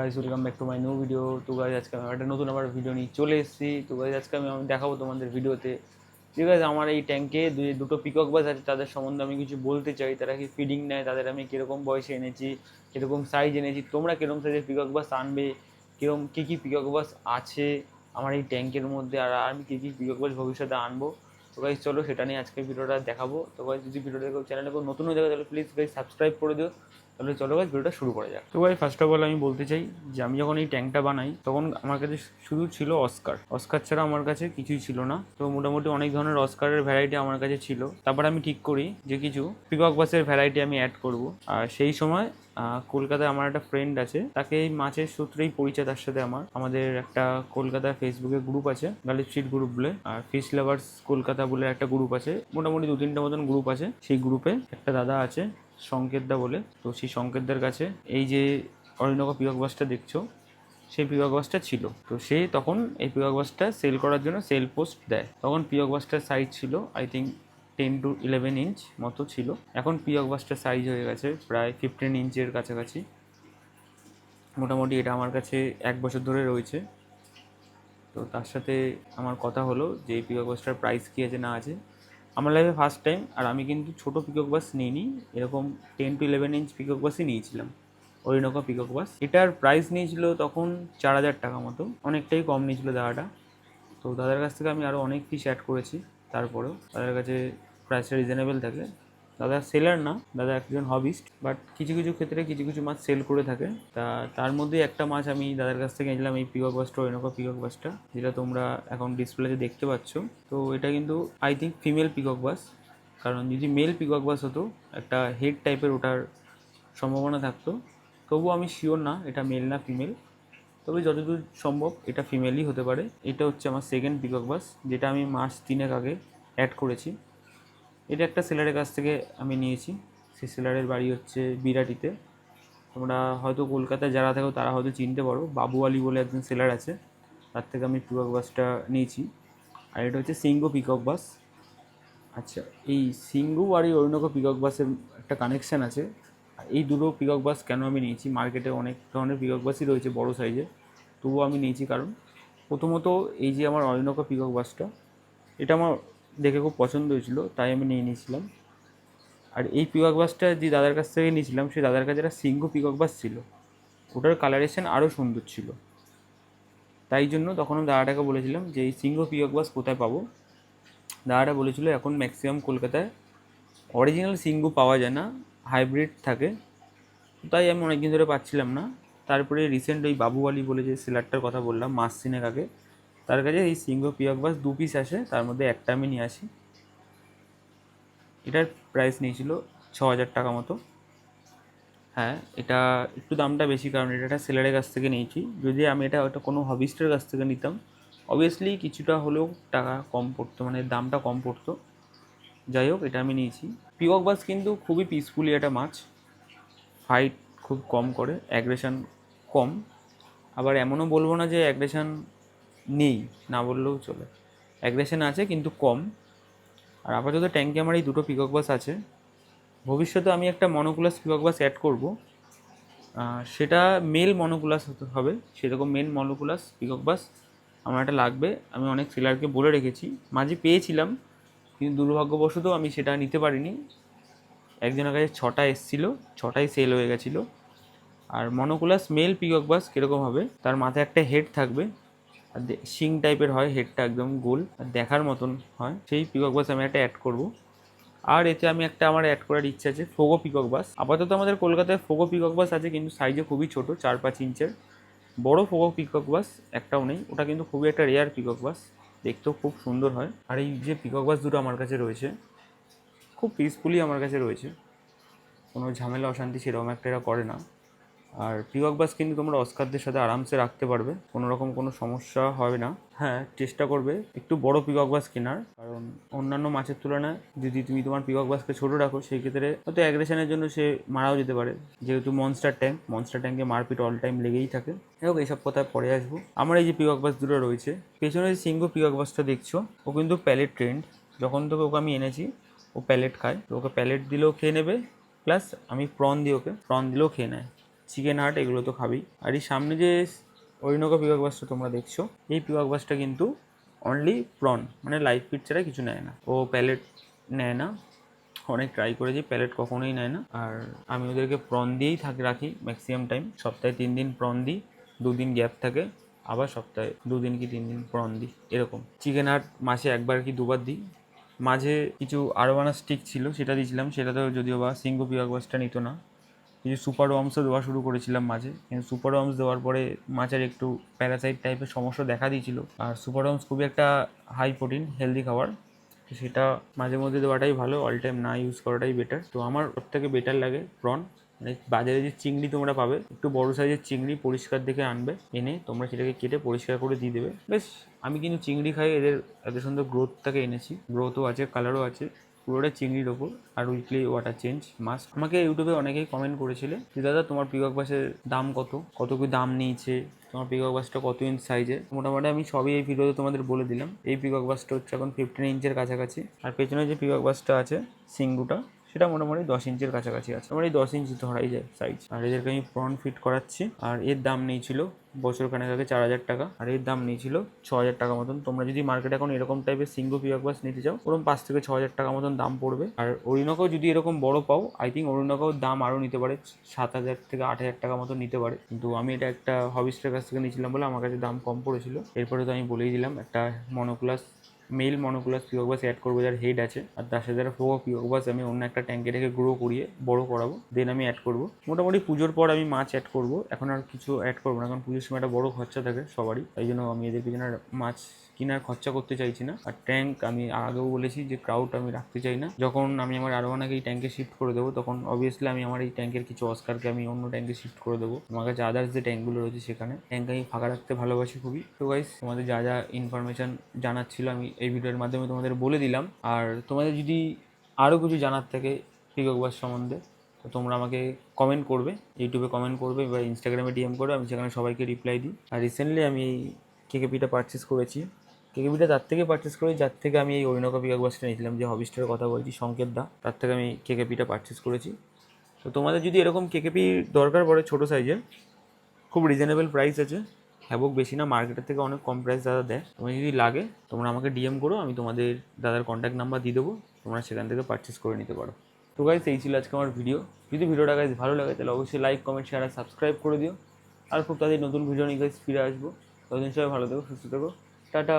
Guys welcome back to my new video. তো guys আজকে আমি একটা নতুন আবার ভিডিও নিয়ে চলে এসেছি। তো গাইস আজকে আমি দেখাবো তোমাদের ভিডিওতে ঠিক আছে আমার এই ট্যাঙ্কে দুটো পিকক বাস আছে, তাদের সম্বন্ধে আমি কিছু বলতে চাই। তারা কি ফিডিং নেয়, তাদের আমি কীরকম বয়সে এনেছি, কীরকম সাইজ এনেছি, তোমরা কীরকম সাইজের পিকক বাস আনবে, কীরকম কী কী পিকক বাস আছে আমার এই ট্যাঙ্কের মধ্যে, আর আমি কী কী পিকক বাস ভবিষ্যতে আনবো। তো গাইস চলো সেটা নিয়ে আজকে ভিডিওটা দেখাবো। তো গাইস যদি ভিডিওটা চ্যানেলে কেউ নতুন হয়ে থাকে তাহলে প্লিজ গাইস সাবস্ক্রাইব করে দিও। তাহলে চলো গাইস ভিডিওটা শুরু করা যাক। তো ভাই ফার্স্ট অফ অল আমি বলতে চাই যে আমি যখন এই ট্যাঙ্কটা বানাই তখন আমার কাছে শুধু ছিল অস্কার ছাড়া আমার কাছে কিছুই ছিল না। তো মোটামুটি অনেক ধরনের অস্কারের ভ্যারাইটি আমার কাছে ছিল। তারপর আমি ঠিক করি যে কিছু পিকক বাসের ভ্যারাইটি আমি অ্যাড করব। আর সেই সময় কলকাতায় আমার একটা ফ্রেন্ড আছে, তাকে এই মাছের সূত্রেই পরিচয় তার সাথে আমাদের একটা কলকাতায় ফেসবুকে গ্রুপ আছে, গালিব স্ট্রিট গ্রুপ বলে, আর ফিশ লাভার্স কলকাতা বলে একটা গ্রুপ আছে, মোটামুটি 2-3টা মতন গ্রুপ আছে। সেই গ্রুপে একটা দাদা আছে সংকেতদা বলে। তো সেই সংকেতদার কাছে এই যে অরিনকা পিকক বাসটা দেখছো সেই পিকক বাসটা ছিল। তো সে তখন এই পিকক বাসটা সেল করার জন্য সেল পোস্ট দেয়। তখন পিকক বাসটার সাইজ ছিল আই থিঙ্ক 10 to 11 ইঞ্চ মতো ছিল। এখন পিকক বাসটার সাইজ হয়ে গেছে প্রায় 15 ইঞ্চের কাছাকাছি। মোটামুটি এটা আমার কাছে 1 বছর ধরে রয়েছে। তো তার সাথে আমার কথা হলো যে এই পিকক বাসটার প্রাইস কী আছে না আছে। আমার লাইফে ফার্স্ট টাইম, আর আমি কিন্তু ছোটো পিকক বাস নিইনি, এরকম 10 to 11 ইঞ্চ পিকক বাসই নিয়েছিলাম, অরিনকা পিকক বাস। এটার প্রাইস নিয়েছিল তখন 4,000 টাকা মতো, অনেকটাই কম নিয়েছিল দাদাটা। তো দাদার কাছ থেকে আমি আরও অনেক ফিশ অ্যাড করেছি, তারপরেও দাদার কাছে প্রাইসটা রিজনেবল থাকে। দাদা সেলার না, দাদা একজন হবিস্ট, বাট কিছু কিছু ক্ষেত্রে কিছু কিছু মাছ সেল করে থাকে। তার মধ্যে একটা মাছ আমি দাদার কাছ থেকে নিয়েছিলাম, এই পিকক বাসটা, অরিনকা পিকক বাসটা, যেটা তোমরা এখন ডিসপ্লেতে দেখতে পাচ্ছ। তো এটা কিন্তু আই থিঙ্ক ফিমেল পিকক বাস, কারণ যদি মেল পিকক বাস হতো একটা হেড টাইপের ওঠার সম্ভাবনা থাকতো। তবুও আমি শিওর না এটা মেল না ফিমেল, তবে যতদূর সম্ভব এটা ফিমেলই হতে পারে। এটা হচ্ছে আমার সেকেন্ড পিকক বাস, যেটা আমি মাস 3 আগে অ্যাড করেছি। এটা একটা সেলারের কাছ থেকে আমি নিয়েছি। সেই সেলারের বাড়ি হচ্ছে বিরাটিতে। তোমরা হয়তো কলকাতায় যারা থাকো তারা হয়তো চিনতে পারো, বাবু আলী বলে একজন সেলার আছে, তার থেকে আমি পিকক বাসটা নিয়েছি। আর এটা হচ্ছে সিঙ্গো পিকক বাস। আচ্ছা, এই সিঙ্গু আর এই অরিনকা পিকক বাসের একটা কানেকশান আছে। এই দুটো পিকক বাস কেন আমি নিয়েছি, মার্কেটে অনেক ধরনের পিকক বাসই রয়েছে বড়ো সাইজে, তবুও আমি নিয়েছি কারণ প্রথমত এই যে আমার অরিনকা পিকক বাসটা, এটা আমার দেখে খুব পছন্দ হয়েছিল, তাই আমি নিয়ে নিয়েছিলাম। আর এই পিকক বাসটা যে দাদার কাছ থেকে নিয়েছিলাম, সেই দাদার কাছে একটা সিঙ্গু পিকক বাস ছিল, ওটার কালারেশন আরও সুন্দর ছিল। তাই জন্য তখন আমি দাদাটাকে বলেছিলাম যে এই সিঙ্গু পিকক বাস কোথায় পাবো। দাদাটা বলেছিল এখন ম্যাক্সিমাম কলকাতায় অরিজিনাল সিঙ্গু পাওয়া যায় না, হাইব্রিড থাকে। তাই আমি অনেক দিন ধরে পাচ্ছিলাম না। তারপরে রিসেন্ট ওই বাবু আলী বলে যে সেলারটার কথা বললাম মাস 3 আগে, তার কাছে এই সিঙ্গো পিকক বাস 2 পিস আসে, তার মধ্যে একটা আমি নিয়ে আসি। এটার প্রাইস নিয়েছিল 6,000 টাকা মতো। হ্যাঁ, এটা একটু দামটা বেশি, কারণ এটা একটা সেলারের কাছ থেকে নিয়েছি। যদি আমি এটা একটা কোনো হবিস্টের কাছ থেকে নিতাম অবভিয়াসলি কিছুটা হলেও টাকা কম পড়তো, মানে দামটা কম পড়তো। যাই হোক, এটা আমি নিয়েছি। পিকক বাস কিন্তু খুবই পিসফুলি একটা মাছ, ফাইট খুব কম করে, অ্যাগ্রেশন কম। আবার এমনও বলবো না যে অ্যাগ্রেশন নেই, না বললেও চলে, অ্যাগ্রেশন আছে কিন্তু কম। আর আপাতত ট্যাঙ্কে আমার এই দুটো পিকক বাস আছে। ভবিষ্যতে আমি একটা মনোকুলাস পিকক বাস অ্যাড করবো, সেটা মেল মনোকুলাস হতে হবে, সেরকম মেল মনোকুলাস পিকক বাস আমার একটা লাগবে। আমি অনেক সেলারকে বলে রেখেছি, মাঝে পেয়েছিলাম কিন্তু দুর্ভাগ্যবশত আমি সেটা নিতে পারিনি। একজনের কাছে 6টা এসেছিলো, 6টাই সেল হয়ে গেছিলো। আর মনোকুলাস মেল পিকক বাস কীরকম হবে, তার মাথায় একটা হেড থাকবে, আর শিং টাইপের হয়, হেডটা একদম গোল আর দেখার মতন হয়, সেই পিকক বাস আমি একটা অ্যাড করব। আর এতে আমি একটা আমার অ্যাড করার ইচ্ছা আছে ফোগো পিকক বাস। আপাতত আমাদের কলকাতায় ফোগো পিকক বাস আছে, কিন্তু সাইজে খুবই ছোটো, 4-5 ইঞ্চের। বড় ফোগো পিকক বাস একটাও নেই, ওটা কিন্তু খুবই একটা রেয়ার পিকক বাস, দেখতেও খুব সুন্দর হয়। আর এই যে পিকক বাস দুটো আমার কাছে রয়েছে খুব পিসফুলি আমার কাছে রয়েছে, কোনো ঝামেলা অশান্তি সেরকম একটা এরা করে না। আর পিকক বাস কিন্তু তোমরা অস্কারদের সাথে আরামসে রাখতে পারবে, কোনো রকম কোনো সমস্যা হবে না। হ্যাঁ, চেষ্টা করবে একটু বড় পিকক বাস কেনার, কারণ অন্যান্য মাছের তুলনায় যদি তুমি তোমার পিকক বাসকে ছোটো রাখো সেই ক্ষেত্রে হয়তো অ্যাগ্রেশনের জন্য সে মারাও যেতে পারে, যেহেতু মনস্টার ট্যাঙ্কে মারপিট অল টাইম লেগেই থাকে। হোক, এইসব কথায় পরে আসবো। আমার এই যে পিকক বাস দুটো রয়েছে, পেছনে যে সিঙ্গো পিকক বাসটা দেখছো ও কিন্তু প্যালেট ট্রেন্ড। যখন তোকে ওকে আমি এনেছি ও প্যালেট খায়, তো ওকে প্যালেট দিলেও খেয়ে নেবে, প্লাস আমি প্রন দিই, ওকে প্রন দিলেও খেয়ে নেয়। চিকেন হাট এগুলো তো খাবেই। আর এই সামনে যে অরিনোকা পিকক বাসটা তোমরা দেখছো, এই পিকক বাসটা কিন্তু অনলি প্রন, মানে লাইভ ফিড ছাড়া কিছু নেয় না, ও প্যালেট নেয় না। অনেক ট্রাই করেছি, প্যালেট কখনোই নেয় না। আর আমি ওদেরকে প্রন দিয়েই রাখি ম্যাক্সিমাম টাইম। সপ্তাহে 3 দিন প্রন দিই, 2 দিন গ্যাপ থাকে, আবার সপ্তাহে 2 দিন কি 3 দিন প্রন দিই এরকম। চিকেন হাট মাসে 1বার কি 2বার দিই। মাঝে কিছু আরোয়ানা স্টিক ছিল, সেটা দিয়েছিলাম, সেটাতেও যদিও বা সিঙ্গো পিকক বাসটা নিত না। কিছু সুপার ওয়ার্মসও দেওয়া শুরু করেছিলাম মাঝে, কিন্তু সুপার ওয়ার্মস দেওয়ার পরে মাছের একটু প্যারাসাইট টাইপের সমস্যা দেখা দিয়েছিল। আর সুপার ওয়ার্মস খুবই একটা হাই প্রোটিন হেলদি খাবার, তো সেটা মাঝে মধ্যে দেওয়াটাই ভালো, অল টাইম না ইউজ করাটাই বেটার। তো আমার সব থেকে বেটার লাগে প্রন। মানে বাজারে যে চিংড়ি তোমরা পাবে, একটু বড় সাইজের চিংড়ি পরিষ্কার দেখে আনবে, এনে তোমরা সেটাকে কেটে পরিষ্কার করে দিয়ে দেবে। বেশ, আমি কিন্তু চিংড়ি খাই, এদের এত সুন্দর গ্রোথটাকে এনেছি, গ্রোথও আছে, কালারও আছে, পুরোটা চিংড়ির ওপর। আর উইকলি ওয়াটার চেঞ্জ মাস্ট। আমাকে ইউটিউবে অনেকেই কমেন্ট করেছিল যে দাদা তোমার পিকক বাসের দাম কত, কত কি দাম নিয়েছে, তোমার পিকক বাসটা কত ইঞ্চ সাইজের। মোটামুটি আমি সবই এই ভিডিওতে তোমাদের বলে দিলাম। এই পিকক বাসটা হচ্ছে এখন 15 ইঞ্চের কাছাকাছি, আর পেছনে যে পিকক বাসটা আছে সিঙ্গুটা, সেটা মোটামুটি 10 ইঞ্চের কাছাকাছি আছে, আমার এই 10 ইঞ্চি ধরাই যায় সাইজ। আর এদেরকে আমি প্রন ফিট করাচ্ছি, আর এর দাম নিয়েছিল বছর খানেক আগে 4,000 টাকা, আর এর দাম নিয়েছিল 6,000 টাকা মতন। তোমরা যদি মার্কেটে এখন এরকম টাইপের সিঙ্গো পিকক বাস নিতে চাও, ওরকম 5 থেকে 6,000 টাকা মতন দাম পড়বে। আর অরিনোকাও যদি এরকম বড় পাও, আই থিঙ্ক অরিনোকাও দাম আরও নিতে পারে, 7,000 থেকে 8,000 টাকা মতন নিতে পারে। কিন্তু আমি এটা একটা হবিস্টের কাছ থেকে নিয়েছিলাম বলে আমার কাছে দাম কম পড়েছিল। এরপরে তো আমি বলেই দিলাম একটা মনোক্লাস মেল মনোকুলাস পিকক বাস অ্যাড করবো, যার হেড আছে, আর তার সাথে একটা পিকক বাস আমি অন্য একটা ট্যাঙ্কে রেখে গ্রো করিয়ে বড় করাবো, দেন আমি অ্যাড করবো। মোটামুটি পুজোর পর আমি মাছ অ্যাড করবো, এখন আর কিছু অ্যাড করবো না, কারণ পুজোর সময় একটা বড় খরচা থাকে সবারই, তাই জন্য আমি এদের পিছনে মাছ কেনার খরচা করতে চাইছি না। আর ট্যাঙ্ক আমি আগেও বলেছি যে ক্রাউড আমি রাখতে চাই না। যখন আমি আমার আরোয়ানাকে এই ট্যাঙ্কে শিফট করে দেবো, তখন অবভিয়াসলি আমি আমার এই ট্যাঙ্কের কিছু অস্কারকে আমি অন্য ট্যাঙ্কে শিফট করে দেবো। আমার কাছে আদার্স যে ট্যাঙ্কগুলো রয়েছে সেখানে ট্যাঙ্ক আমি ফাঁকা রাখতে ভালোবাসি খুবই। তো গাইস, তোমাদের যা যা ইনফরমেশন জানার ছিল আমি এই ভিডিওর মাধ্যমে তোমাদের বলে দিলাম। আর তোমাদের যদি আরও কিছু জানার থাকে পিকক বাস সম্বন্ধে, তো তোমরা আমাকে কমেন্ট করবে, ইউটিউবে কমেন্ট করবে বা ইনস্টাগ্রামে ডিএম করবে, আমি সেখানে সবাইকে রিপ্লাই দিই। আর রিসেন্টলি আমি এই কেকেপিটা পারচেস করেছি। কেকেপিটা তার থেকে পারচেস করেছি যার থেকে আমি এই অরিনোকা পিকক বাসটা নিয়েছিলাম, যে হবিস্টারের কথা বলছি সংকেত দা, তার থেকে আমি কেকেপিটা পারচেস করেছি। তো তোমাদের যদি এরকম কেকেপি দরকার পড়ে ছোটো সাইজের, খুব রিজনেবল প্রাইস আছে, হ্যাবক বেশি না, মার্কেটের থেকে অনেক কম প্রাইস দাদা দেয়। তোমার যদি লাগে তোমরা আমাকে ডিএম করো, আমি তোমাদের দাদার কন্ট্যাক্ট নাম্বার দিয়ে দেবো, তোমরা সেখান থেকে পারচেস করে নিতে পারো। তো গাইস, এই ছিল আজকে আমার ভিডিও। যদি ভিডিওটা গাইস ভালো লাগে তাহলে অবশ্যই লাইক, কমেন্ট, শেয়ার আর সাবস্ক্রাইব করে দিও। আর খুব তাড়াতাড়ি নতুন ভিডিও নিয়ে গাইস ফিরে আসবো। ততদিন সবাই ভালো থেকো, সুস্থ থেকো, টাটা।